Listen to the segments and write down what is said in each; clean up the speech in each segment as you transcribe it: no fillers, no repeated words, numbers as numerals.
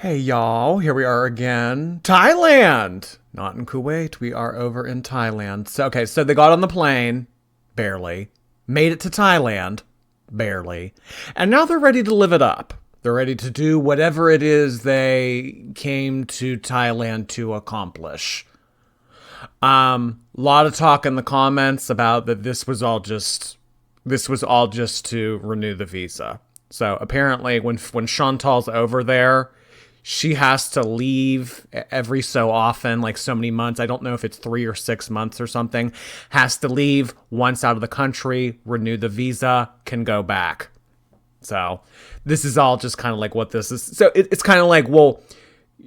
Hey y'all, here we are again. Thailand! Not in Kuwait, we are over in Thailand. So they got on the plane, barely. Made it to Thailand, barely. And now they're ready to live it up. They're ready to do whatever it is they came to Thailand to accomplish. Lot of talk in the comments about that this was all just to renew the visa. So apparently when Chantal's over there, she has to leave every so often, like so many months. I don't know if it's 3 or 6 months or something. Has to leave once out of the country, renew the visa, can go back. So this is all just kind of like what this is. So it's kind of like, well,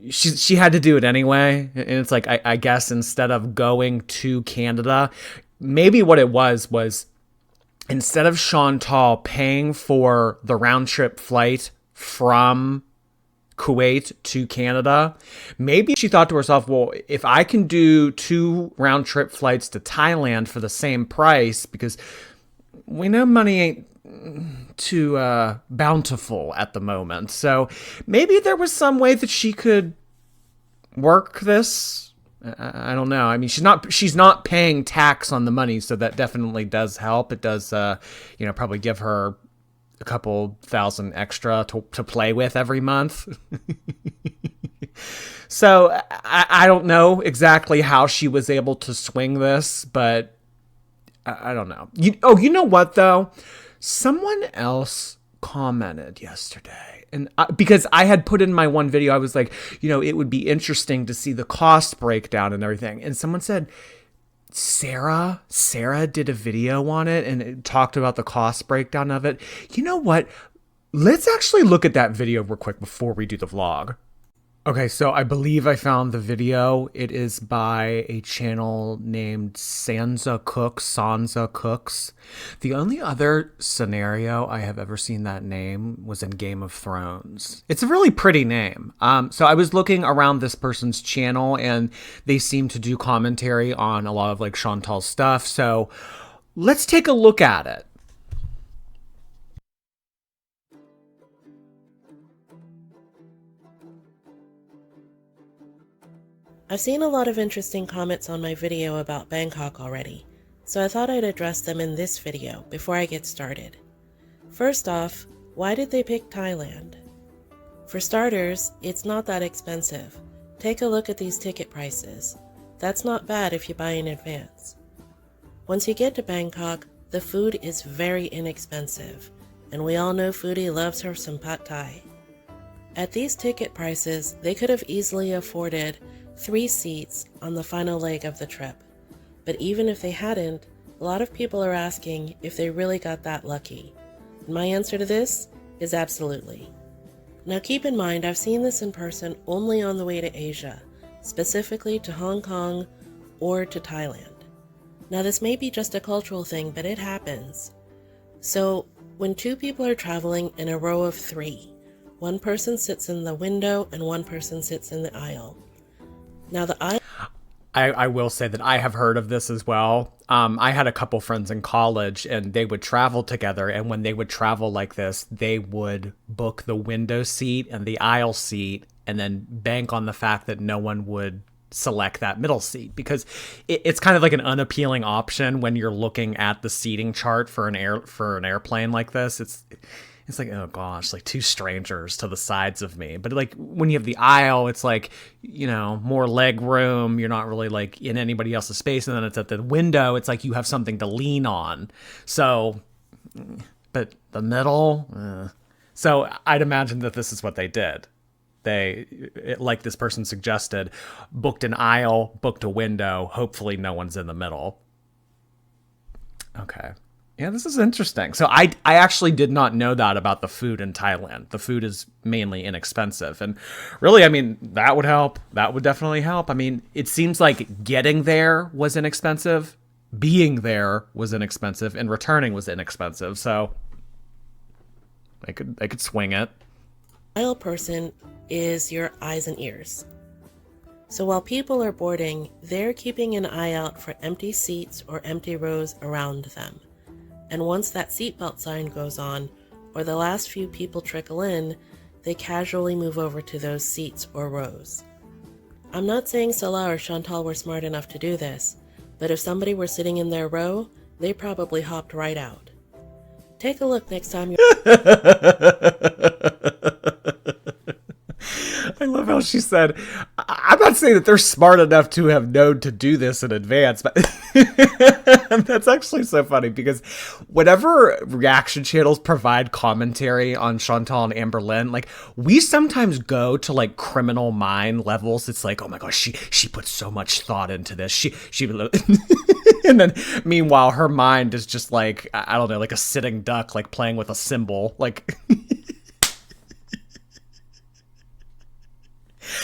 she had to do it anyway. And it's like, I guess instead of going to Canada, maybe what it was instead of Chantal paying for the round trip flight from Kuwait to Canada, maybe she thought to herself, well, if I can do 2 round trip flights to Thailand for the same price, because we know money ain't too bountiful at the moment. So maybe there was some way that she could work this. I don't know. I mean, she's not paying tax on the money, so that definitely does help. It does, probably give her a couple thousand extra to play with every month. So I don't know exactly how she was able to swing this, but I don't know. You know what though? Someone else commented yesterday, and because I had put in my one video, I was like, it would be interesting to see the cost breakdown and everything. And someone said, Sarah did a video on it and it talked about the cost breakdown of it. You know what? Let's actually look at that video real quick before we do the vlog. Okay, so I believe I found the video. It is by a channel named Sansa Cooks. The only other scenario I have ever seen that name was in Game of Thrones. It's a really pretty name. So I was looking around this person's channel and they seem to do commentary on a lot of like Chantal's stuff. So let's take a look at it. I've seen a lot of interesting comments on my video about Bangkok already, so I thought I'd address them in this video before I get started. First off, why did they pick Thailand? For starters, it's not that expensive. Take a look at these ticket prices. That's not bad if you buy in advance. Once you get to Bangkok, the food is very inexpensive, and we all know Foodie loves her some pad thai. At these ticket prices, they could have easily afforded 3 seats on the final leg of the trip. But even if they hadn't, a lot of people are asking if they really got that lucky. And my answer to this is absolutely. Now keep in mind, I've seen this in person only on the way to Asia, specifically to Hong Kong or to Thailand. Now this may be just a cultural thing, but it happens. So when 2 people are traveling in a row of 3, one person sits in the window and one person sits in the aisle. Now I will say that I have heard of this as well. I had a couple friends in college and they would travel together. And when they would travel like this, they would book the window seat and the aisle seat and then bank on the fact that no one would select that middle seat, because it's kind of like an unappealing option when you're looking at the seating chart for an airplane like this. It's like, oh gosh, like 2 strangers to the sides of me. But like when you have the aisle, it's like, more leg room. You're not really like in anybody else's space. And then it's at the window. It's like you have something to lean on. So, but the middle. So I'd imagine that this is what they did. Like this person suggested, booked an aisle, booked a window. Hopefully no one's in the middle. Okay. Yeah, this is interesting. So I actually did not know that about the food in Thailand. The food is mainly inexpensive. And really, I mean, that would help. That would definitely help. I mean, it seems like getting there was inexpensive, being there was inexpensive, and returning was inexpensive. So I could swing it. aisle person is your eyes and ears. So while people are boarding, they're keeping an eye out for empty seats or empty rows around them. And once that seatbelt sign goes on, or the last few people trickle in, they casually move over to those seats or rows. I'm not saying Salah or Chantal were smart enough to do this, but if somebody were sitting in their row, they probably hopped right out. Take a look next time you're... I love how she said, I'm not saying that they're smart enough to have known to do this in advance, but that's actually so funny because whenever reaction channels provide commentary on Chantal and Amberlynn, like we sometimes go to like criminal mind levels. It's like, oh my gosh, she put so much thought into this. She and then meanwhile her mind is just like, I don't know, like a sitting duck, like playing with a cymbal, like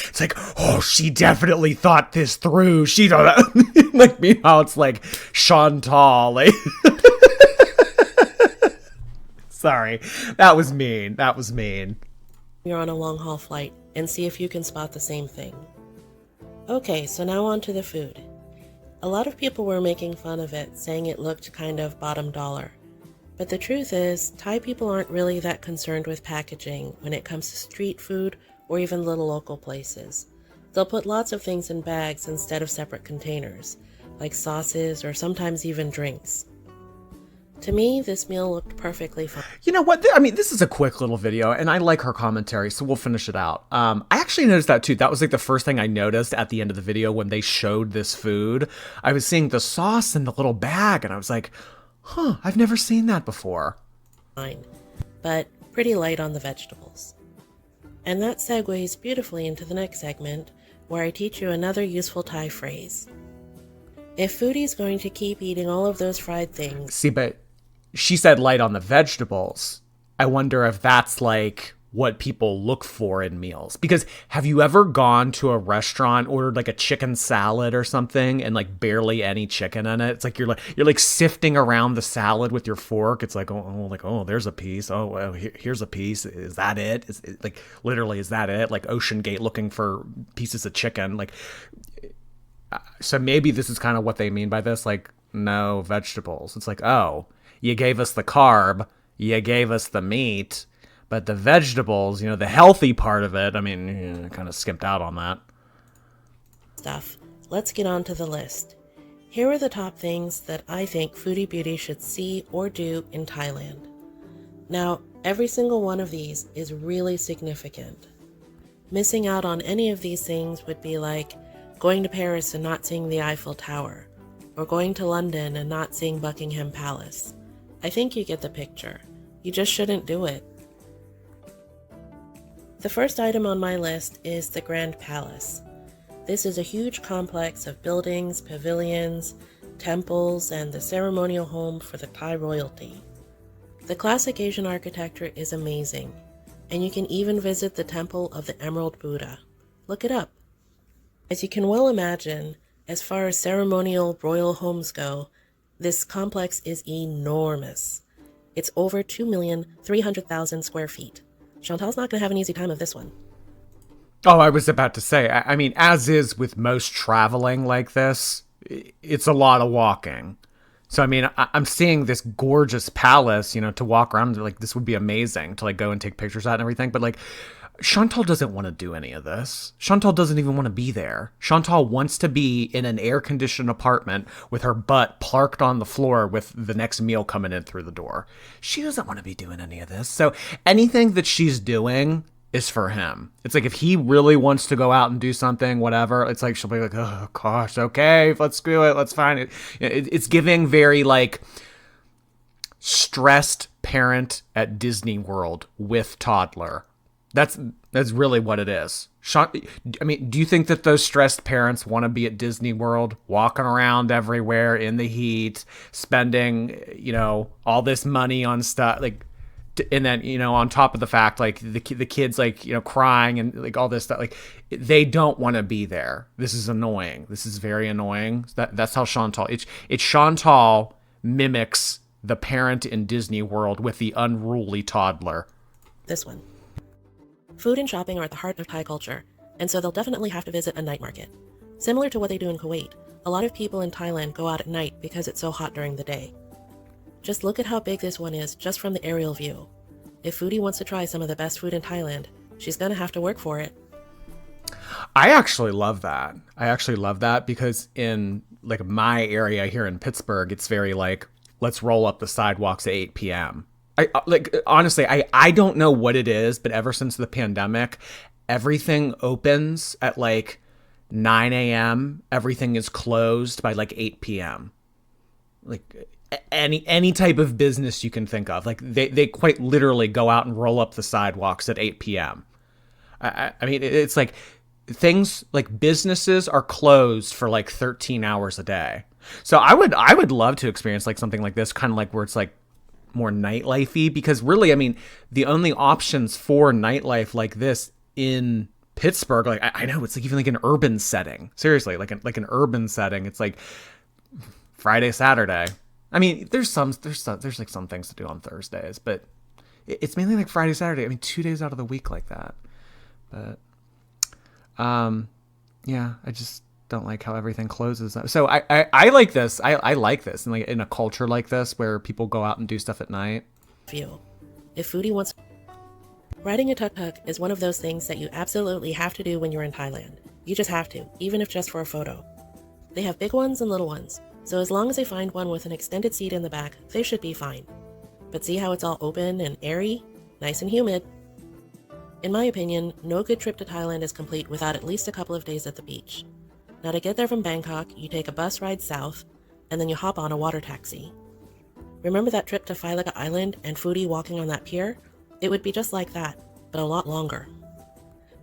it's like, oh, she definitely thought this through. She don't like. Meanwhile, it's like Chantal. Like, sorry, that was mean. That was mean. You're on a long haul flight and see if you can spot the same thing. Okay, so now on to the food. A lot of people were making fun of it, saying it looked kind of bottom dollar. But the truth is, Thai people aren't really that concerned with packaging when it comes to street food or even little local places. They'll put lots of things in bags instead of separate containers, like sauces or sometimes even drinks. To me, this meal looked perfectly fine. You know what? I mean, this is a quick little video, and I like her commentary, so we'll finish it out. I actually noticed that too. That was like the first thing I noticed at the end of the video when they showed this food. I was seeing the sauce in the little bag, and I was like, huh, I've never seen that before. Fine, but pretty light on the vegetables. And that segues beautifully into the next segment, where I teach you another useful Thai phrase. If Foodie's going to keep eating all of those fried things... See, but she said light on the vegetables. I wonder if that's like what people look for in meals. Because have you ever gone to a restaurant, ordered like a chicken salad or something, and like barely any chicken in it? It's like you're like sifting around the salad with your fork. It's like, oh, there's a piece. Oh, well, here's a piece. Is that it? Is it like literally, is that it? Like Ocean Gate looking for pieces of chicken. Like, so maybe this is kind of what they mean by this. Like, no vegetables. It's like, oh, you gave us the carb, you gave us the meat, but the vegetables, you know, the healthy part of it, I mean, kind of skimped out on that. Stuff. Let's get on to the list. Here are the top things that I think Foodie Beauty should see or do in Thailand. Now, every single one of these is really significant. Missing out on any of these things would be like going to Paris and not seeing the Eiffel Tower, or going to London and not seeing Buckingham Palace. I think you get the picture. You just shouldn't do it. The first item on my list is the Grand Palace. This is a huge complex of buildings, pavilions, temples, and the ceremonial home for the Thai royalty. The classic Asian architecture is amazing, and you can even visit the Temple of the Emerald Buddha. Look it up. As you can well imagine, as far as ceremonial royal homes go, this complex is enormous. It's over 2,300,000 square feet. Chantal's not going to have an easy time of this one. Oh, I was about to say, I mean, as is with most traveling like this, it's a lot of walking. So, I mean, I'm seeing this gorgeous palace, you know, to walk around, like, this would be amazing to, like, go and take pictures at and everything. But, like, Chantal doesn't want to do any of this. Chantal doesn't even want to be there. Chantal wants to be in an air-conditioned apartment with her butt parked on the floor with the next meal coming in through the door. She doesn't want to be doing any of this. So anything that she's doing is for him. It's like if he really wants to go out and do something, whatever, it's like she'll be like, oh, gosh, okay, let's do it. Let's find it. It's giving very, like, stressed parent at Disney World with toddler. That's really what it is. I mean, do you think that those stressed parents want to be at Disney World, walking around everywhere in the heat, spending, you know, all this money on stuff, like, and then, you know, on top of the fact, like, the kids, like, you know, crying and, like, all this stuff, like, they don't want to be there. This is annoying. This is very annoying. That's how Chantal, it's Chantal mimics the parent in Disney World with the unruly toddler. This one. Food and shopping are at the heart of Thai culture, and so they'll definitely have to visit a night market. Similar to what they do in Kuwait, a lot of people in Thailand go out at night because it's so hot during the day. Just look at how big this one is just from the aerial view. If Foodie wants to try some of the best food in Thailand, She's gonna have to work for it. I actually love that. I actually love that because in like my area here in Pittsburgh, it's very like, let's roll up the sidewalks at 8 p.m. Like, honestly, I don't know what it is, but ever since the pandemic, everything opens at like 9 a.m. Everything is closed by like 8 p.m. Like any type of business you can think of. Like they quite literally go out and roll up the sidewalks at 8 p.m. I mean, it's like things like businesses are closed for like 13 hours a day. So I would love to experience like something like this, kind of like where it's like more nightlife-y, because really, I mean, the only options for nightlife like this in Pittsburgh, like I know it's like even like an urban setting. Seriously, like an urban setting. It's like Friday, Saturday. I mean, there's like some things to do on Thursdays, but it's mainly like Friday, Saturday. I mean, 2 days out of the week like that. But yeah, I just don't like how everything closes. So I like this. I like this, and like in a culture like this where people go out and do stuff at night. If Foodie wants, riding a tuk-tuk is one of those things that you absolutely have to do when you're in Thailand. You just have to, even if just for a photo. They have big ones and little ones, so as long as they find one with an extended seat in the back, they should be fine. But see how it's all open and airy? Nice and humid. In my opinion, no good trip to Thailand is complete without at least a couple of days at the beach. Now to get there from Bangkok, you take a bus ride south, and then you hop on a water taxi. Remember that trip to Phi Laka Island and Foodie walking on that pier? It would be just like that, but a lot longer.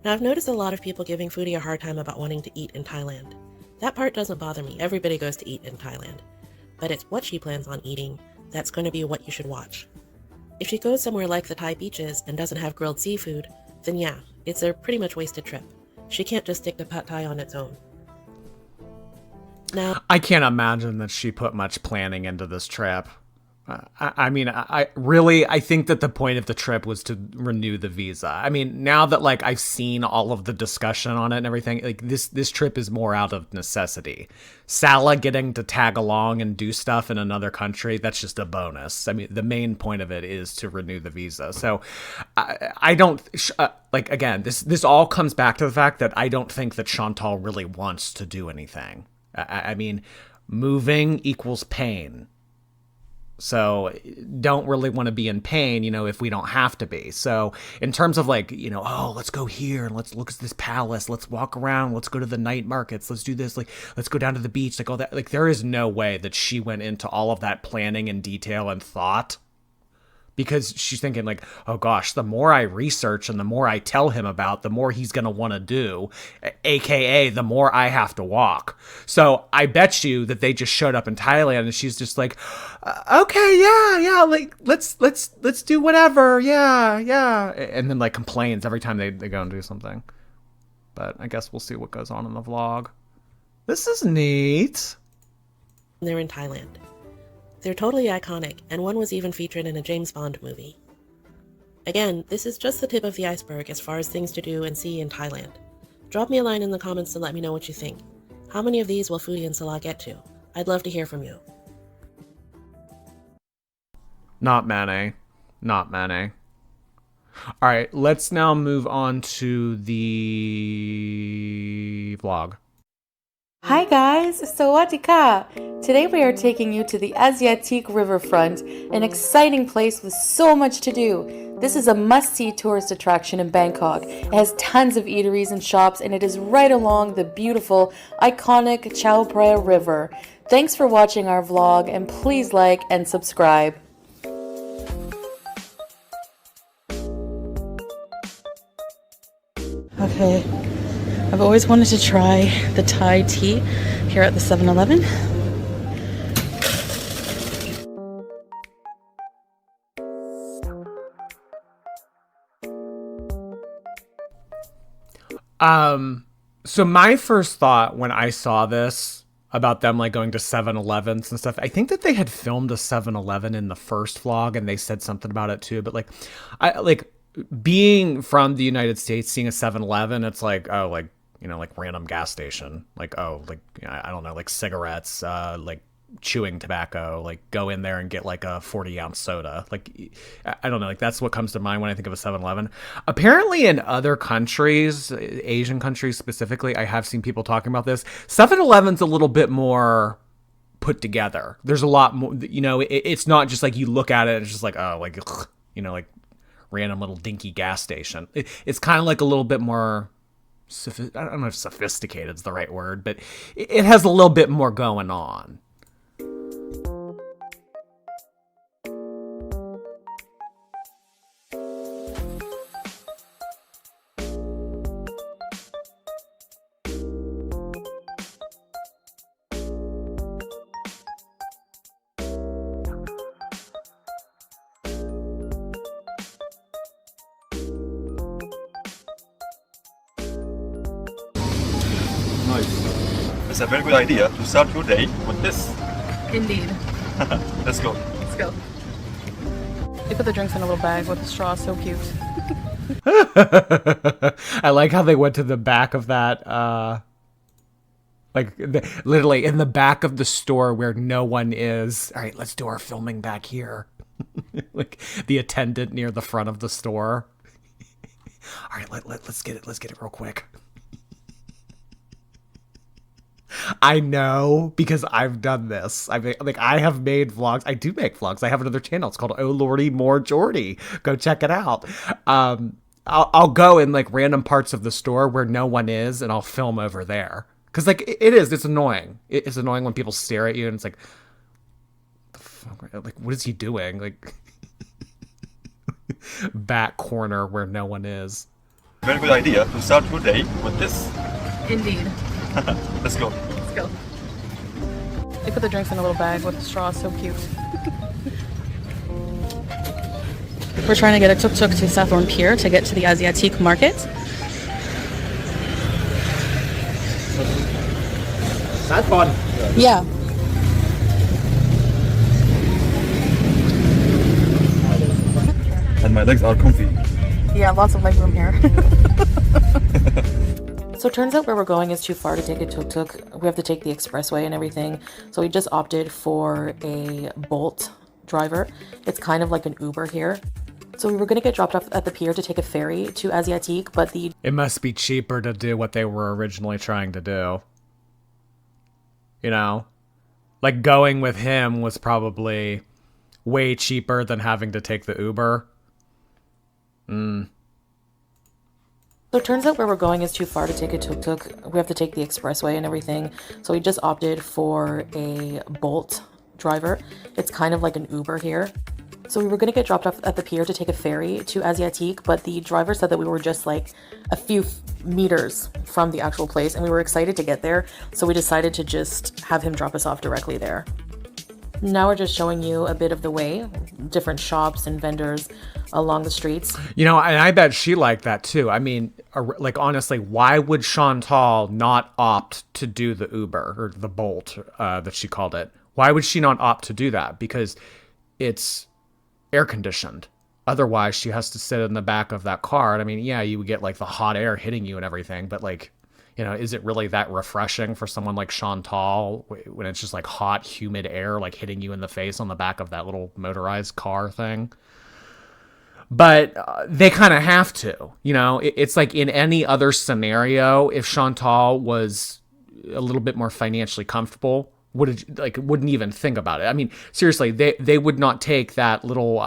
Now I've noticed a lot of people giving Foodie a hard time about wanting to eat in Thailand. That part doesn't bother me, everybody goes to eat in Thailand. But it's what she plans on eating that's going to be what you should watch. If she goes somewhere like the Thai beaches and doesn't have grilled seafood, then yeah, it's a pretty much wasted trip. She can't just stick to Pad Thai on its own. Now, I can't imagine that she put much planning into this trip. I mean, I think that the point of the trip was to renew the visa. I mean, now that like I've seen all of the discussion on it and everything, like this trip is more out of necessity. Salah getting to tag along and do stuff in another country, that's just a bonus. I mean, the main point of it is to renew the visa. So I don't like, again, this all comes back to the fact that I don't think that Chantal really wants to do anything. I mean, moving equals pain. So don't really want to be in pain, if we don't have to be. So in terms of like, oh, let's go here and let's look at this palace. Let's walk around. Let's go to the night markets. Let's do this. Like, let's go down to the beach. Like all that. Like there is no way that she went into all of that planning and detail and thought, because she's thinking like, oh gosh, the more I research and the more I tell him about, the more he's going to want to do, AKA the more I have to walk. So I bet you that they just showed up in Thailand and she's just like, okay, yeah, like let's do whatever. Yeah. And then like complains every time they go and do something. But I guess we'll see what goes on in the vlog. This is neat. They're in Thailand. They're totally iconic, and one was even featured in a James Bond movie. Again, this is just the tip of the iceberg as far as things to do and see in Thailand. Drop me a line in the comments to let me know what you think. How many of these will Foodie and Salah get to? I'd love to hear from you. Not many. All right, let's now move on to the vlog. Hi guys, Sawadee ka! Today we are taking you to the Asiatique riverfront, an exciting place with so much to do. This is a must-see tourist attraction in Bangkok. It has tons of eateries and shops, and it is right along the beautiful, iconic Chao Phraya River. Thanks for watching our vlog, and please like and subscribe. Okay, I've always wanted to try the Thai tea here at the 7-Eleven. So my first thought when I saw this about them like going to 7-Elevens and stuff, I think that they had filmed a 7-Eleven in the first vlog and they said something about it too, but like I like being from the United States, seeing a 7-Eleven, it's like, oh, like, like random gas station, like, oh, like, I don't know, like cigarettes, like chewing tobacco, like go in there and get like a 40-ounce soda. Like, I don't know, like that's what comes to mind when I think of a 7-Eleven. Apparently in other countries, Asian countries specifically, I have seen people talking about this. 7-Eleven's a little bit more put together. There's a lot more, you know, it's not just like you look at it and it's just like, oh, like, ugh, you know, like random little dinky gas station. It's kind of like a little bit more, I don't know if sophisticated is the right word, but it has a little bit more going on. It's a very good idea to start your day with this. Indeed. Let's go. Let's go. They put the drinks in a little bag with a straw. So cute. I like how they went to the back of that, literally in the back of the store where no one is. All right, let's do our filming back here. Like the attendant near the front of the store. All right, let's get it. Let's get it real quick. I know because I've done this. I have made vlogs. I do make vlogs. I have another channel. It's called ohlordyitsjordyyt. Go check it out. I'll go in like random parts of the store where no one is, and I'll film over there. Cause like it's annoying. It's annoying when people stare at you, and it's like, the fuck? Like what is he doing? Like back corner where no one is. Very good idea to start your day with this. Indeed. Let's go. Let's go. They put the drinks in a little bag with a straw. So cute. We're trying to get a tuk-tuk to Southbourne Pier to get to the Asiatique market. Southbourne. Yeah. And my legs are comfy. Yeah, lots of leg room here. So it turns out where we're going is too far to take a tuk-tuk. We have to take the expressway and everything. So we just opted for a Bolt driver. It's kind of like an Uber here. So we were going to get dropped off at the pier to take a ferry to Asiatique, but It must be cheaper to do what they were originally trying to do. You know? Like going with him was probably way cheaper than having to take the Uber. So it turns out where we're going is too far to take a tuk-tuk. We have to take the expressway and everything. So we just opted for a Bolt driver. It's kind of like an Uber here. So we were going to get dropped off at the pier to take a ferry to Asiatique, but the driver said that we were just like a few meters from the actual place, and we were excited to get there. So we decided to just have him drop us off directly there. Now we're just showing you a bit of the way, different shops and vendors along the streets. You know, and I bet she liked that too. I mean, like honestly, why would Chantal not opt to do the Uber or the Bolt that she called it? Why would she not opt to do that? Because it's air conditioned. Otherwise, she has to sit in the back of that car. And I mean, yeah, you would get like the hot air hitting you and everything, but like, you know, is it really that refreshing for someone like Chantal when it's just like hot, humid air like hitting you in the face on the back of that little motorized car thing? But they kind of have to, you know, it's like in any other scenario, if Chantal was a little bit more financially comfortable, wouldn't even think about it. I mean, seriously, they would not take that little,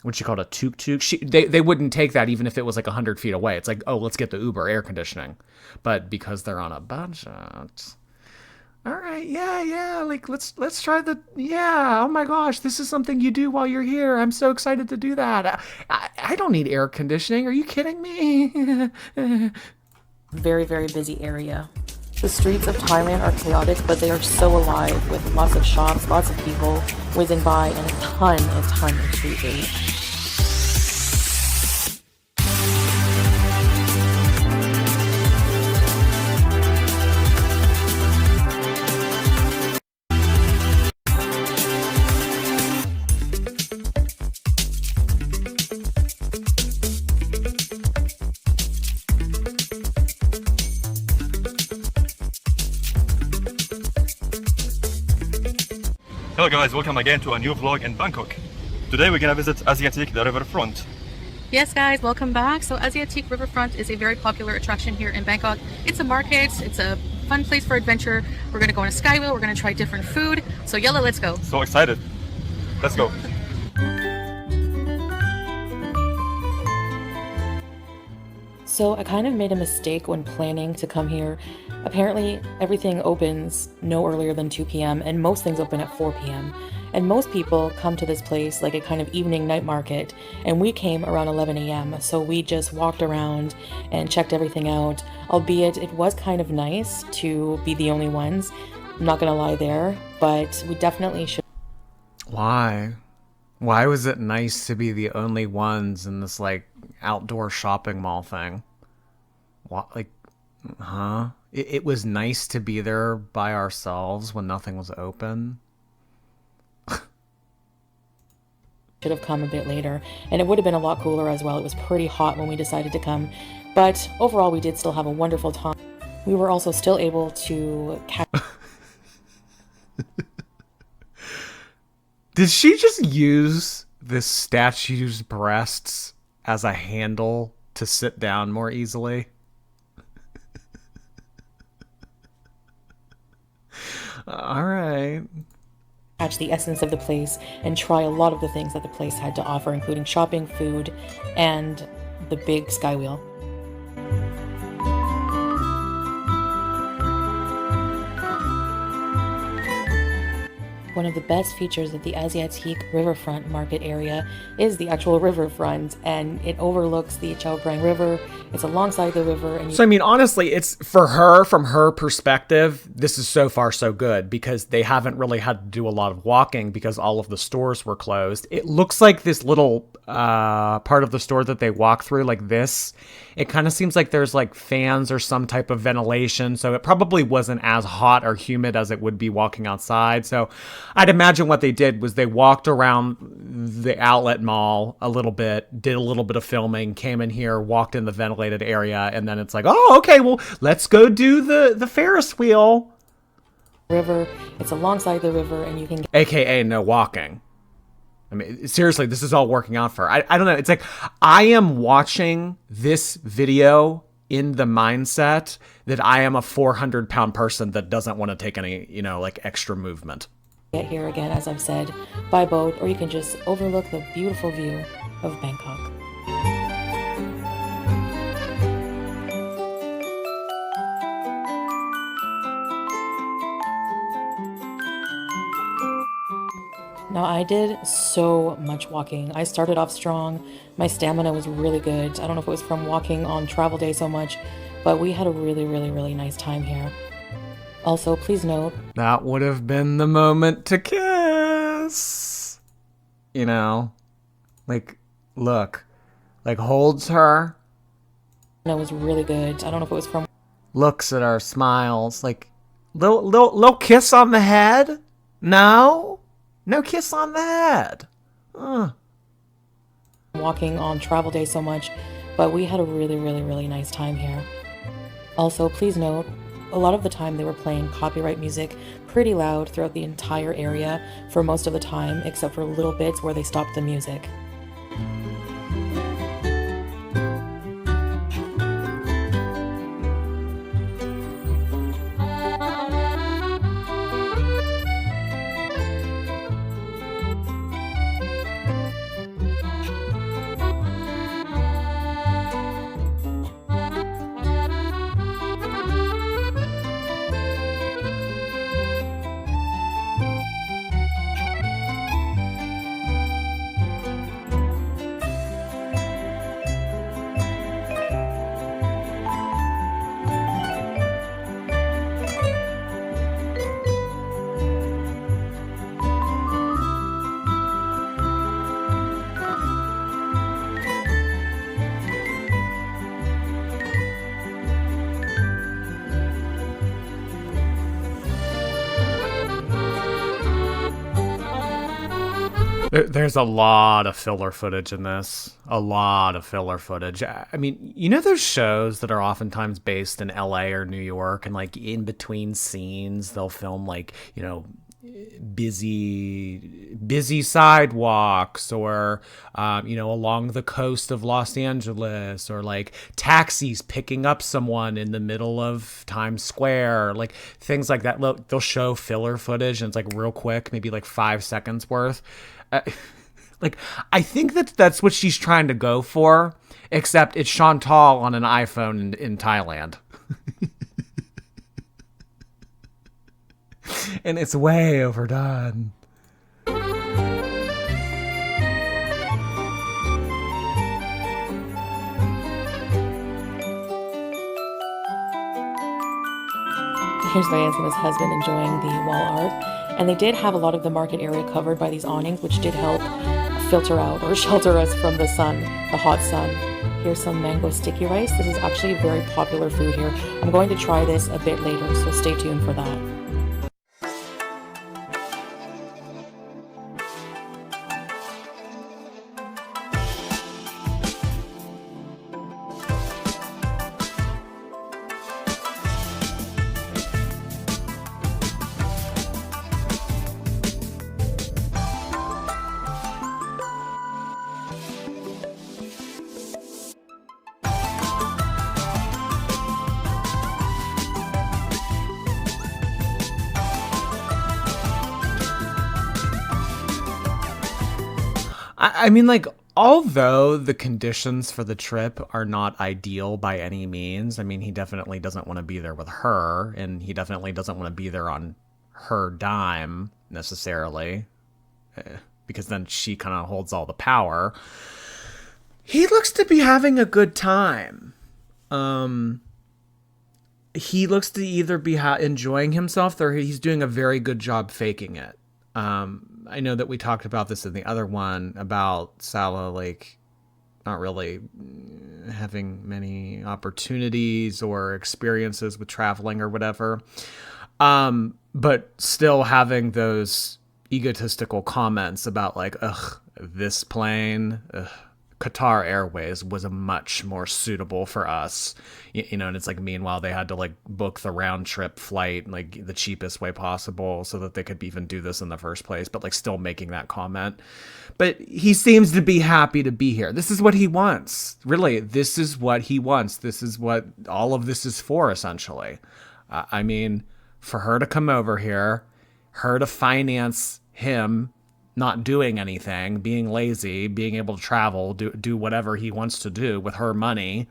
what she called a tuk-tuk. They wouldn't take that even if it was like 100 feet away. It's like, oh, let's get the Uber air conditioning. But because they're on a budget, all right, yeah, like let's try oh my gosh, this is something you do while you're here. I'm so excited to do that. I don't need air conditioning. Are you kidding me? Very, very busy area. The streets of Thailand are chaotic, but they are so alive with lots of shops, lots of people whizzing by, and a ton of street food. Hello guys, welcome again to a new vlog in Bangkok. Today we're gonna visit Asiatique, the riverfront. Yes guys, welcome back. So Asiatique Riverfront is a very popular attraction here in Bangkok. It's a market, it's a fun place for adventure. We're gonna go on a SkyWheel, we're gonna try different food. So yalla, let's go. So excited. Let's go. So I kind of made a mistake when planning to come here. Apparently everything opens no earlier than 2 p.m. and most things open at 4 p.m. And most people come to this place like a kind of evening night market, and we came around 11 a.m. So we just walked around and checked everything out, albeit it was kind of nice to be the only ones. I'm not gonna lie there, but we definitely should. Why? Why was it nice to be the only ones in this, like, outdoor shopping mall thing? What, like, huh? It was nice to be there by ourselves when nothing was open? Should have come a bit later, and it would have been a lot cooler as well. It was pretty hot when we decided to come, but overall we did still have a wonderful time. We were also still able to catch. Did she just use this statue's breasts as a handle to sit down more easily? All right. Catch the essence of the place and try a lot of the things that the place had to offer, including shopping, food, and the big SkyWheel. One of the best features of the Asiatique riverfront market area is the actual riverfront, and it overlooks the Chao Phraya River. It's alongside the river. And so, I mean, honestly, it's for her, from her perspective, this is so far so good because they haven't really had to do a lot of walking because all of the stores were closed. It looks like this little part of the store that they walk through, like this, it kind of seems like there's like fans or some type of ventilation. So it probably wasn't as hot or humid as it would be walking outside. So I'd imagine what they did was they walked around the outlet mall a little bit, did a little bit of filming, came in here, walked in the ventilated area, and then it's like, oh, okay, well, let's go do the Ferris wheel. River, it's alongside the river, and you can get AKA no walking. I mean, seriously, this is all working out for her. I don't know. It's like I am watching this video in the mindset that I am a 400-pound person that doesn't want to take any, like extra movement. Get here again, as I've said, by boat, or you can just overlook the beautiful view of Bangkok. Now, I did so much walking. I started off strong. My stamina was really good. I don't know if it was from walking on travel day so much, but we had a really, really, really nice time here. Also, please note, that would have been the moment to kiss. Like, look, like holds her. that was really good. I don't know if it was from Looks at her, smiles, like little kiss on the head. No kiss on the head. walking on travel day so much, but we had a really, really, really nice time here. Also, please note, a lot of the time they were playing copyright music pretty loud throughout the entire area for most of the time, except for little bits where they stopped the music. There's a lot of filler footage in this. A lot of filler footage. I mean, you know those shows that are oftentimes based in LA or New York, and like in between scenes, they'll film like, you know, busy sidewalks, or along the coast of Los Angeles, or like taxis picking up someone in the middle of Times Square, like things like that. They'll show filler footage, and it's like real quick, maybe like 5 seconds worth. Like, I think that's what she's trying to go for, except it's Chantal on an iPhone in Thailand. And it's way overdone. Here's Vance and his husband enjoying the wall art. And they did have a lot of the market area covered by these awnings, which did help filter out or shelter us from the sun, the hot sun. Here's some mango sticky rice. This is actually a very popular food here. I'm going to try this a bit later, so stay tuned for that. I mean, like, although the conditions for the trip are not ideal by any means, I mean, he definitely doesn't want to be there with her, and he definitely doesn't want to be there on her dime necessarily, because then she kind of holds all the power. He looks to be having a good time. He looks to either be enjoying himself, or he's doing a very good job faking it. I know that we talked about this in the other one about Salah, like, not really having many opportunities or experiences with traveling or whatever. But still having those egotistical comments about, like, ugh, this plane, Qatar Airways was a much more suitable for us, and it's like, meanwhile they had to like book the round trip flight like the cheapest way possible so that they could even do this in the first place, but like still making that comment. But he seems to be happy to be here. This is what he wants. Really, this is what he wants. This is what all of this is for, essentially. I mean, for her to come over here, her to finance him not doing anything, being lazy, being able to travel, do whatever he wants to do with her money.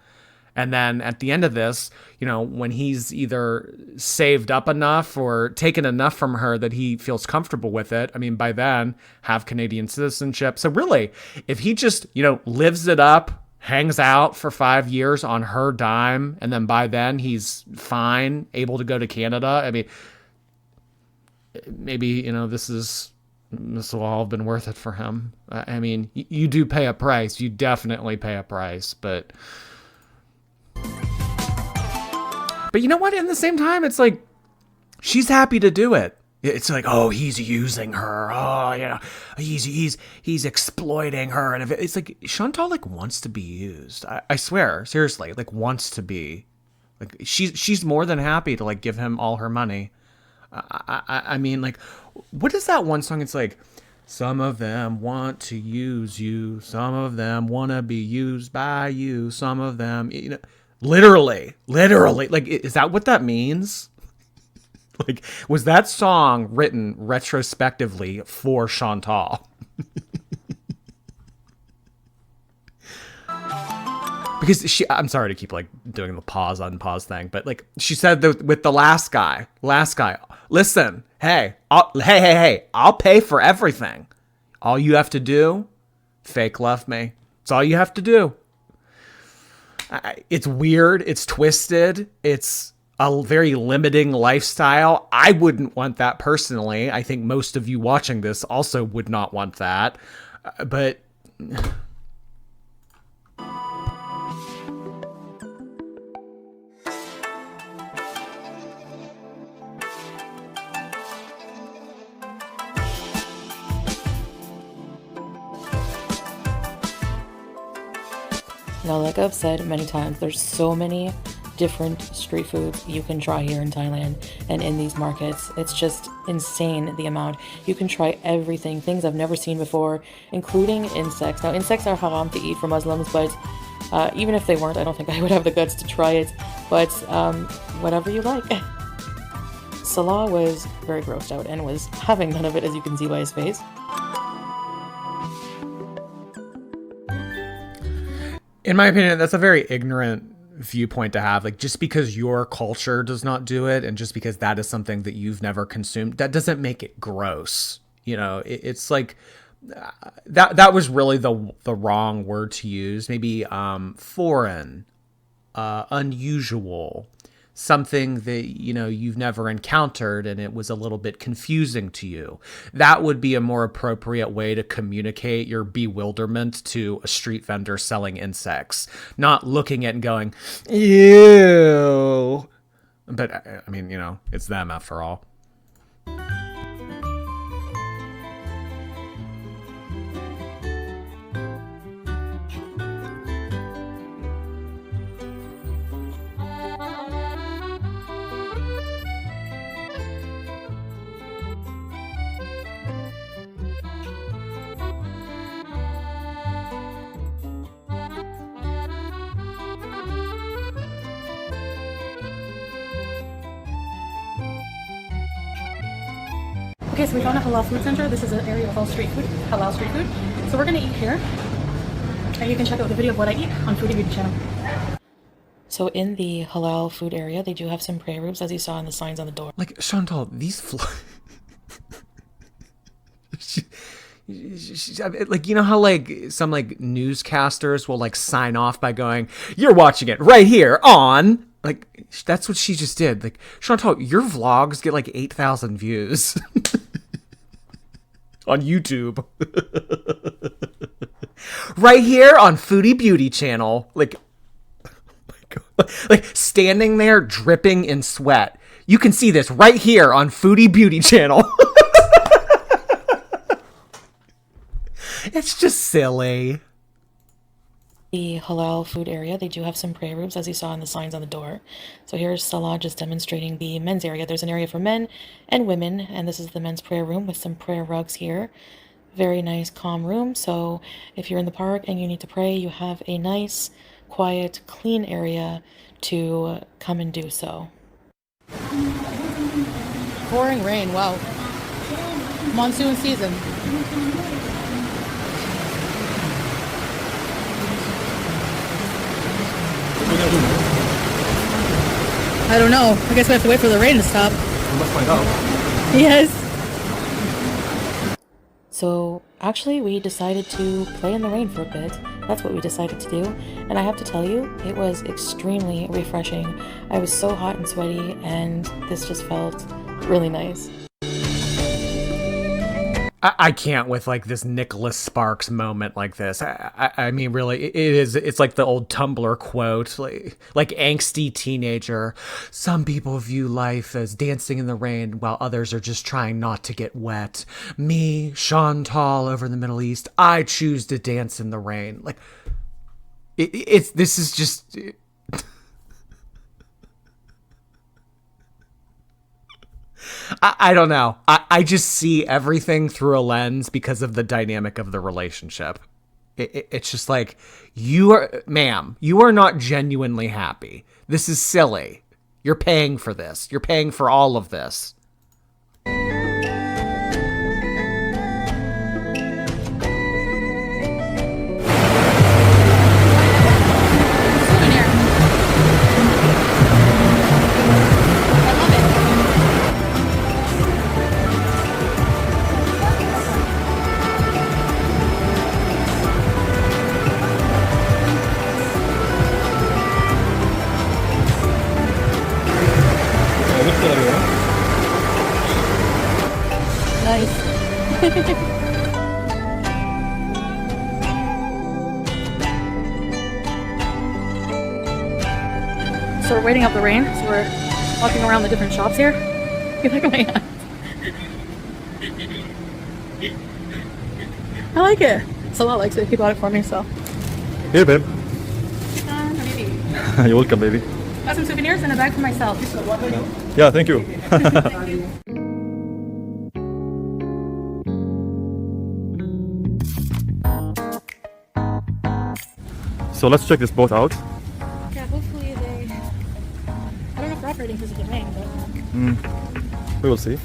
And then at the end of this, when he's either saved up enough or taken enough from her that he feels comfortable with it, I mean, by then, have Canadian citizenship. So really, if he just, lives it up, hangs out for 5 years on her dime, and then by then he's fine, able to go to Canada, I mean, maybe, this will all have been worth it for him. I mean, you do pay a price. You definitely pay a price, but you know what? In the same time, it's like, she's happy to do it. It's like, oh, he's using her. Oh, he's exploiting her. And it's like, Chantal like wants to be used. I swear, seriously, like wants to be. Like she's more than happy to like give him all her money. I mean, like, what is that one song? It's like, some of them want to use you. Some of them want to be used by you. Some of them, literally, like, is that what that means? Like, was that song written retrospectively for Chantal? Because I'm sorry to keep like doing the pause unpause thing, but like she said with the last guy, listen, hey, I'll pay for everything. All you have to do, fake love me. It's all you have to do. It's weird. It's twisted. It's a very limiting lifestyle. I wouldn't want that personally. I think most of you watching this also would not want that. But now, like I've said many times, there's so many different street foods you can try here in Thailand and in these markets. It's just insane the amount. You can try everything, things I've never seen before, including insects. Now, insects are haram to eat for Muslims, but even if they weren't, I don't think I would have the guts to try it. But whatever you like. Salah was very grossed out and was having none of it, as you can see by his face. In my opinion, that's a very ignorant viewpoint to have. Like, just because your culture does not do it, and just because that is something that you've never consumed, that doesn't make it gross. You know, it's like that was really the wrong word to use. Maybe foreign, unusual, something that, you know, you've never encountered and it was a little bit confusing to you. That would be a more appropriate way to communicate your bewilderment to a street vendor selling insects, not looking at and going, ew. But I mean, you know, it's them after all. Okay, so we found a halal food center. This is an area of all street food, halal street food. So we're gonna eat here. And you can check out the video of what I eat on Foodie Beauty channel. So in the halal food area, they do have some prayer rooms, as you saw in the signs on the door. Like, Chantal, these like, you know how like some like newscasters will like sign off by going, "You're watching it right here on," like, that's what she just did. Like, Chantal, your vlogs get like 8,000 views on YouTube. Right here on Foodie Beauty channel. Like, oh my God. Like, standing there dripping in sweat. You can see this right here on Foodie Beauty channel. It's just silly. The halal food area, they do have some prayer rooms, as you saw in the signs on the door. So here's Salah just demonstrating the men's area. There's an area for men and women, and this is the men's prayer room with some prayer rugs here. Very nice, calm room. So if you're in the park and you need to pray, you have a nice, quiet, clean area to come and do so. Pouring rain, wow. Monsoon season. I don't know. I guess we have to wait for the rain to stop. We must find out. Yes. So actually we decided to play in the rain for a bit. That's what we decided to do. And I have to tell you, it was extremely refreshing. I was so hot and sweaty, and this just felt really nice. I can't with like this Nicholas Sparks moment like this. I mean, really, it's like the old Tumblr quote, like angsty teenager. Some people view life as dancing in the rain while others are just trying not to get wet. Me, Chantal over in the Middle East, I choose to dance in the rain. Like, this is just... I don't know. I just see everything through a lens because of the dynamic of the relationship. It's just like, ma'am, you are not genuinely happy. This is silly. You're paying for this. You're paying for all of this. So we're waiting out the rain, so we're walking around the different shops here. You like my hands? I like it. Salah likes it. He bought it for me, so. Here, babe. Baby. You're welcome, baby. Got some souvenirs and a bag for myself. Yeah, thank you. So let's check this boat out. Yeah, hopefully they... I don't know if they're operating because of the rain, but... We will see.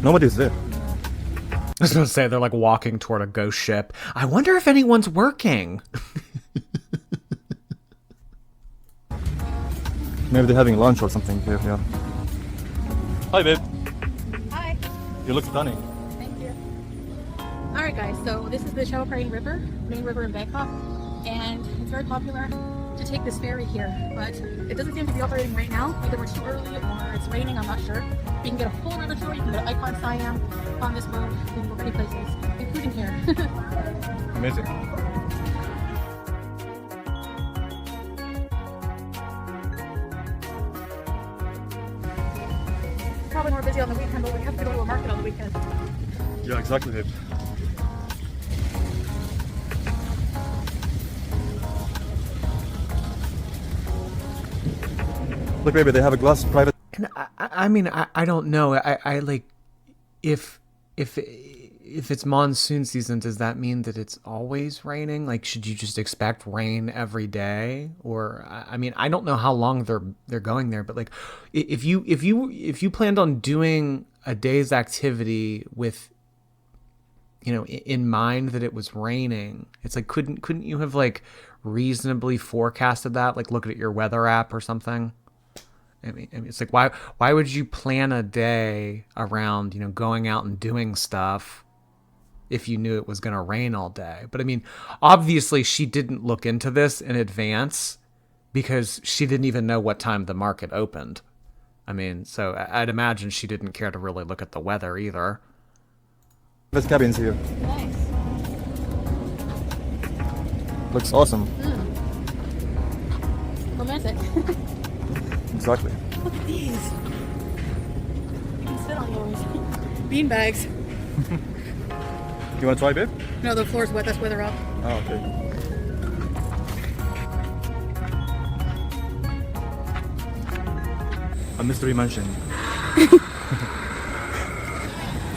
Nobody's there. I was gonna say they're like walking toward a ghost ship. I wonder if anyone's working. Maybe they're having lunch or something here, yeah. Hi, babe. Hi. You look stunning. Thank you. Alright guys, so this is the Chao Phraya River, main river in Bangkok, and it's very popular to take this ferry here, but it doesn't seem to be operating right now. Either we're too early or it's raining, I'm not sure. You can get a full river tour, you can get Icon Siam on this boat, you can go many places, including here. Amazing. Probably more busy on the weekend, but we have to go to a market on the weekend. Yeah, exactly, babe. Look, baby, they have a glass private. And I mean, I don't know. I like, if it's monsoon season, does that mean that it's always raining? Like, should you just expect rain every day? Or I mean, I don't know how long they're going there, but like, if you planned on doing a day's activity with, you know, in mind that it was raining, it's like, couldn't you have like reasonably forecasted that? Like, look at your weather app or something. I mean, it's like, why would you plan a day around, you know, going out and doing stuff if you knew it was going to rain all day? But I mean, obviously she didn't look into this in advance because she didn't even know what time the market opened. I mean, so I'd imagine she didn't care to really look at the weather either. There's cabins here. Nice. Looks awesome. Romantic. Exactly. Look at these. You can sit on those. Bean bags. You want to try, babe? No, the floor's wet, that's why they're up. Oh, okay. A mystery mansion.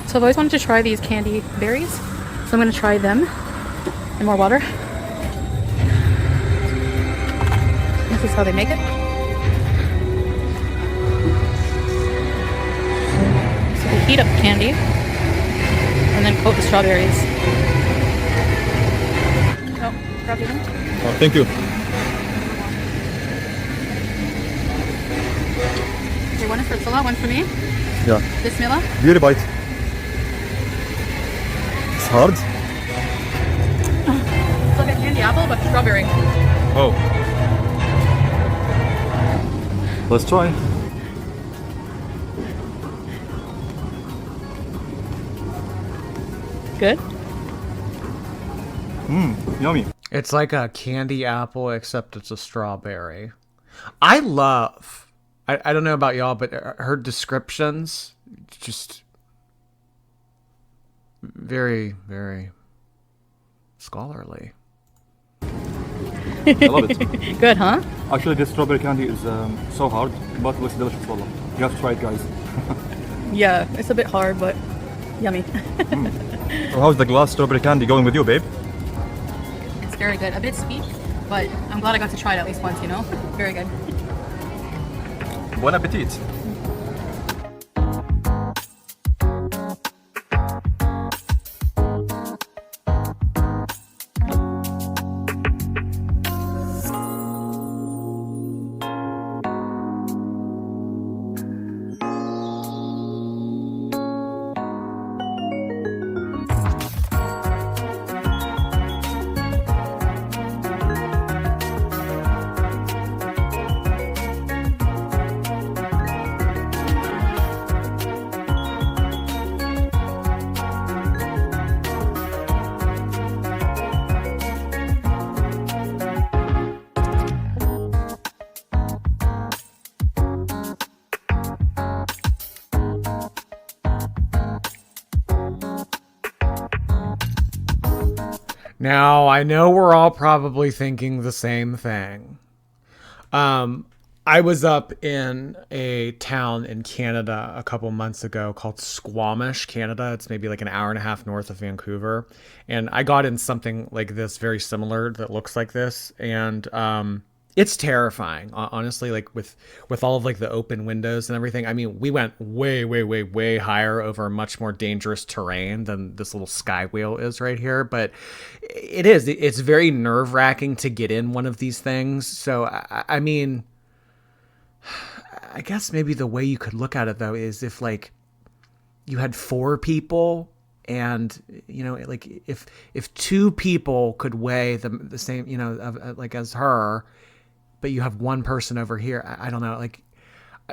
So I've always wanted to try these candy berries, so I'm going to try them in more water. This is how they make it. So they heat up the candy and then coat the strawberries. Oh, grab them. Oh, thank you. Okay, one is for Salah, one for me. Yeah. Bismillah. Beauty bite. It's hard. It's like a candy apple, but strawberry. Oh. Let's try. Good. Yummy. It's like a candy apple, except it's a strawberry. I don't know about y'all, but her descriptions just very, very scholarly. I love it. Good, huh? Actually, this strawberry candy is so hard, but it looks delicious. Wallah. You have to try it, guys. Yeah, it's a bit hard, but yummy. So how's the glass strawberry candy going with you, babe? It's very good. A bit sweet, but I'm glad I got to try it at least once, you know? Very good. Bon appetit. Now, I know we're all probably thinking the same thing. I was up in a town in Canada a couple months ago called Squamish, Canada. It's maybe like an hour and a half north of Vancouver. And I got in something like this, very similar, that looks like this. And it's terrifying, honestly, like with all of like the open windows and everything. I mean, we went way, way, way, way higher over much more dangerous terrain than this little SkyWheel is right here. But it's very nerve-wracking to get in one of these things. So, I mean, I guess maybe the way you could look at it, though, is if like you had 4 people and, you know, like if 2 people could weigh the same, you know, like as her, but you have 1 person over here. I don't know. Like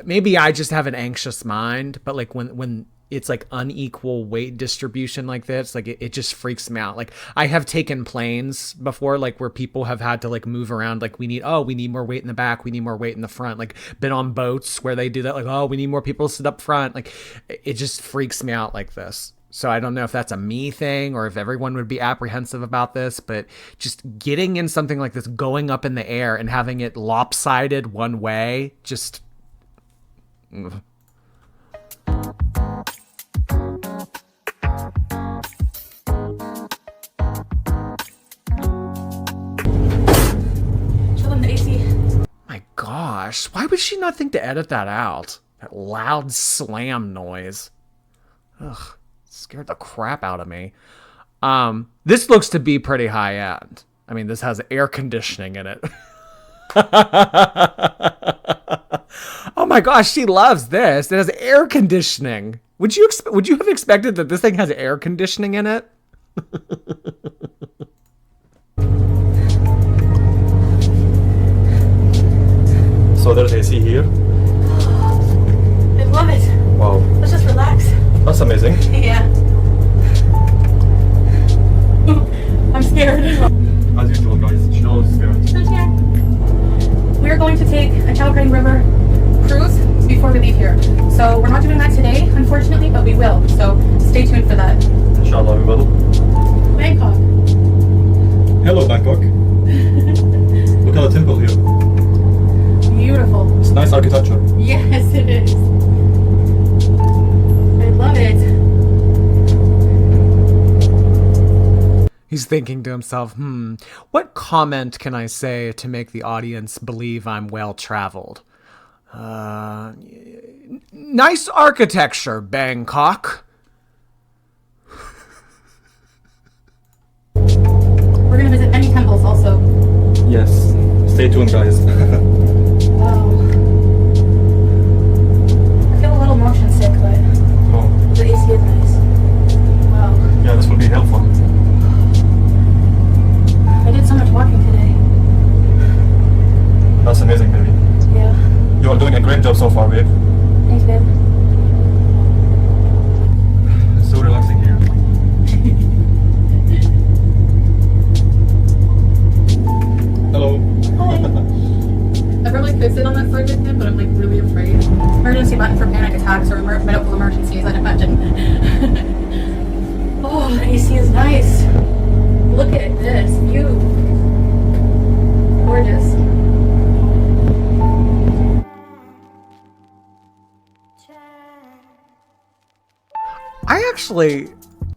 maybe I just have an anxious mind, but like when it's like unequal weight distribution like this, like it just freaks me out. Like I have taken planes before, like where people have had to like move around. Like we need more weight in the back. We need more weight in the front. Like been on boats where they do that. Like, oh, we need more people to sit up front. Like it just freaks me out like this. So I don't know if that's a me thing or if everyone would be apprehensive about this, but just getting in something like this, going up in the air and having it lopsided one way, just... Ugh. Chill in the AC. My gosh, why would she not think to edit that out? That loud slam noise. Ugh. Scared the crap out of me. This looks to be pretty high end. I mean, this has air conditioning in it. Oh my gosh, she loves this. It has air conditioning. Would you have expected that this thing has air conditioning in it? So there's AC here. I love it. Wow, Let's just relax. that's amazing. Yeah. I'm scared. As usual, guys, she knows scared. We're going to take a Chalcrain River cruise before we leave here. So we're not doing that today, unfortunately, but we will. So stay tuned for that. Inshallah, we will. Bangkok. Hello, Bangkok. Look at the temple here. Beautiful. It's nice architecture. Yes, it is. I love it. He's thinking to himself, what comment can I say to make the audience believe I'm well-traveled? Nice architecture, Bangkok. We're going to visit any temples also. Yes. Stay tuned, guys. Wow. I feel a little motion sick, but Oh, the AC is nice. Wow. yeah, this will be helpful. I did so much walking today. That's amazing, baby. Yeah. You are doing a great job so far, babe. Thanks, babe. It's so relaxing here. Hello. I probably could sit on that side with him, but I'm like really afraid. Emergency button for panic attacks or medical emergencies, I'd imagine. Oh, the AC is nice. Look at this view. Gorgeous.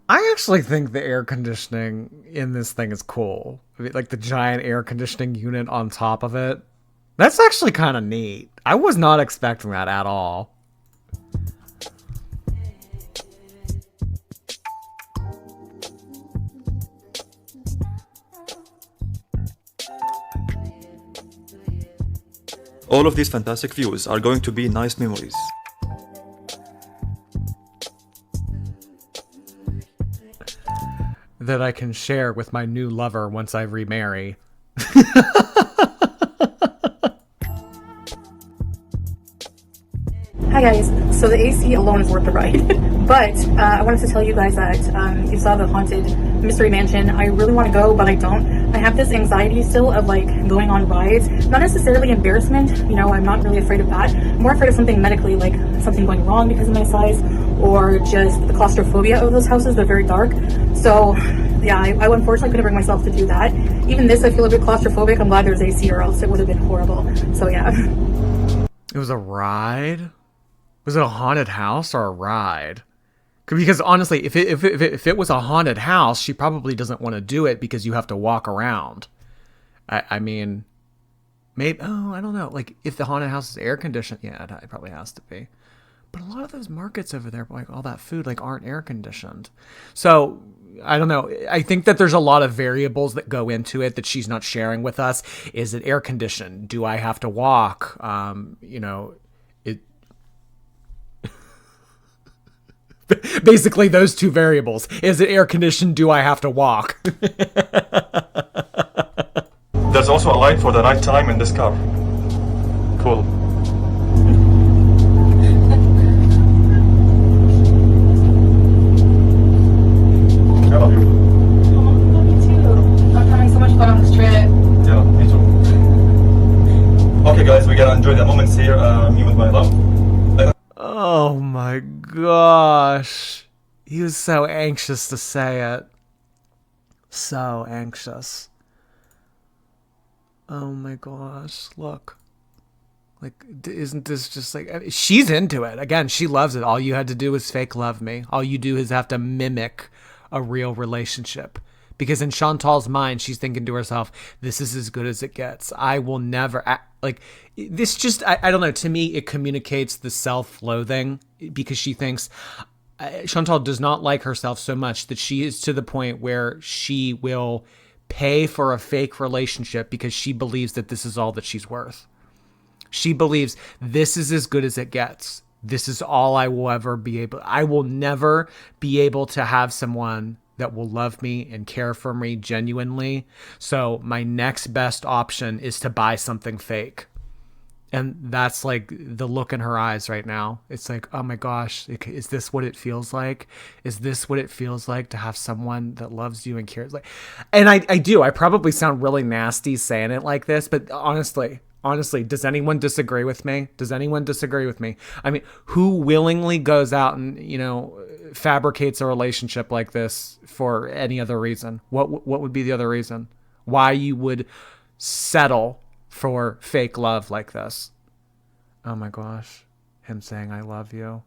I actually think the air conditioning in this thing is cool. I mean, like the giant air conditioning unit on top of it. That's actually kind of neat. I was not expecting that at all. All of these fantastic views are going to be nice memories. That I can share with my new lover once I remarry. Hi guys, so the AC alone is worth the ride, but I wanted to tell you guys that you saw the haunted mystery mansion. I really want to go, but I don't. I have this anxiety still of like going on rides, not necessarily embarrassment, you know, I'm not really afraid of that. I'm more afraid of something medically, like something going wrong because of my size, or just the claustrophobia of those houses. They're very dark. So yeah, I unfortunately couldn't bring myself to do that. even this, I feel a bit claustrophobic. I'm glad there's AC, or else it would have been horrible. So yeah. It was a ride? Was it a haunted house or a ride? Because honestly, if it was a haunted house, she probably doesn't want to do it because you have to walk around. I mean, maybe, oh, I don't know. Like, if the haunted house is air conditioned, yeah, it probably has to be. But a lot of those markets over there, like all that food, like aren't air conditioned. So I don't know. I think that there's a lot of variables that go into it that she's not sharing with us. Is it air conditioned? Do I have to walk? You know, it. Basically, those two variables. Is it air conditioned? Do I have to walk? There's also a light for the night time in this car. Cool. I love you. Oh, me too. I'm having so much fun on this trip. Yeah, me too. Okay, guys, we gotta enjoy the moments here. Me with my love. Oh my gosh. He was so anxious to say it. So anxious. Oh my gosh, look. Like, isn't this just like, I mean, she's into it. Again, she loves it. All you had to do is fake love me. All you do is have to mimic a real relationship. Because in Chantal's mind, she's thinking to herself, this is as good as it gets. I will never, like, this just, I don't know. To me, it communicates the self-loathing because she thinks, Chantal does not like herself so much that she is to the point where she will pay for a fake relationship because she believes that this is all that she's worth. She believes this is as good as it gets. This is all I will ever be able. I will never be able to have someone that will love me and care for me genuinely. So my next best option is to buy something fake. And that's like the look in her eyes right now. It's like, oh my gosh, is this what it feels like? Is this what it feels like to have someone that loves you and cares? Like, and I do. I probably sound really nasty saying it like this, but honestly, does anyone disagree with me? Does anyone disagree with me? I mean, who willingly goes out and, you know, fabricates a relationship like this for any other reason? What would be the other reason? Why you would settle for fake love like this? Oh my gosh. Him saying I love you.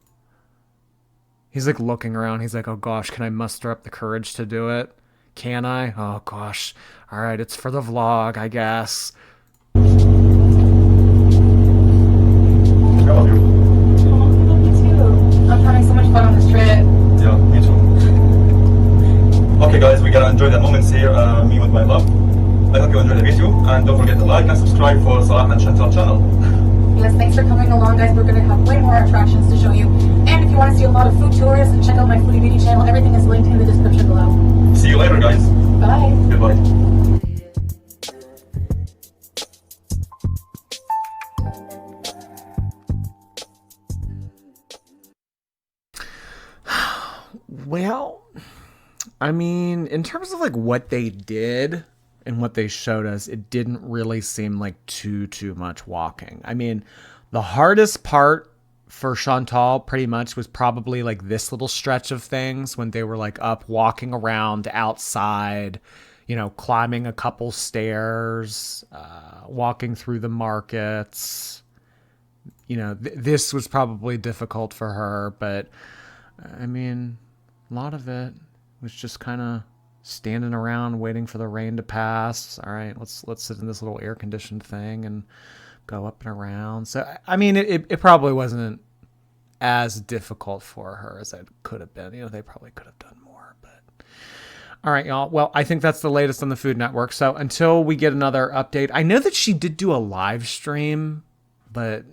He's like looking around. He's like, oh gosh, can I muster up the courage to do it? Can I? Oh gosh. All right, it's for the vlog, I guess. I love you. Oh, me too. I'm having so much fun on this trip. Yeah, me too. Okay, guys, we gotta enjoy the moments here. Me with my love. I hope you enjoyed the video, and don't forget to like and subscribe for Salah and Chantal channel. Yes, thanks for coming along, guys. We're going to have way more attractions to show you. And if you want to see a lot of food tours, check out my Foodie beauty channel. Everything is linked in the description below. See you later, guys. Bye. Goodbye. Well, I mean, in terms of like what they did and what they showed us, it didn't really seem like too much walking. I mean, the hardest part for Chantal pretty much was probably like this little stretch of things when they were like up walking around outside, you know, climbing a couple stairs, walking through the markets. You know, this was probably difficult for her, but I mean, a lot of it was just kind of standing around waiting for the rain to pass. All right, let's sit in this little air conditioned thing and go up and around. So I mean, it probably wasn't as difficult for her as it could have been. You know, they probably could have done more. But all right, y'all. Well, I think that's the latest on the Food Network. So until we get another update, I know that she did do a live stream, but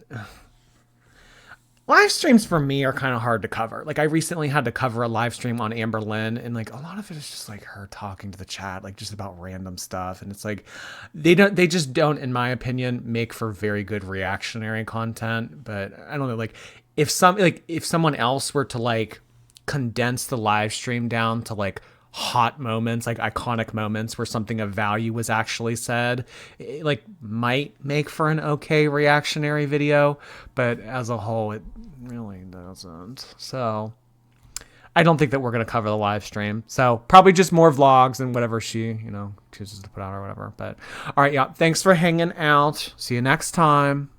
live streams for me are kind of hard to cover. Like I recently had to cover a live stream on Amber Lynn, and like a lot of it is just like her talking to the chat, like just about random stuff. And it's like, they just don't, in my opinion, make for very good reactionary content. But I don't know, like if someone else were to like condense the live stream down to like hot moments, like iconic moments where something of value was actually said, it like might make for an okay reactionary video, but as a whole it really doesn't. So I don't think that we're going to cover the live stream. So probably just more vlogs and whatever she, you know, chooses to put out or whatever. But all right, yeah, thanks for hanging out. See you next time.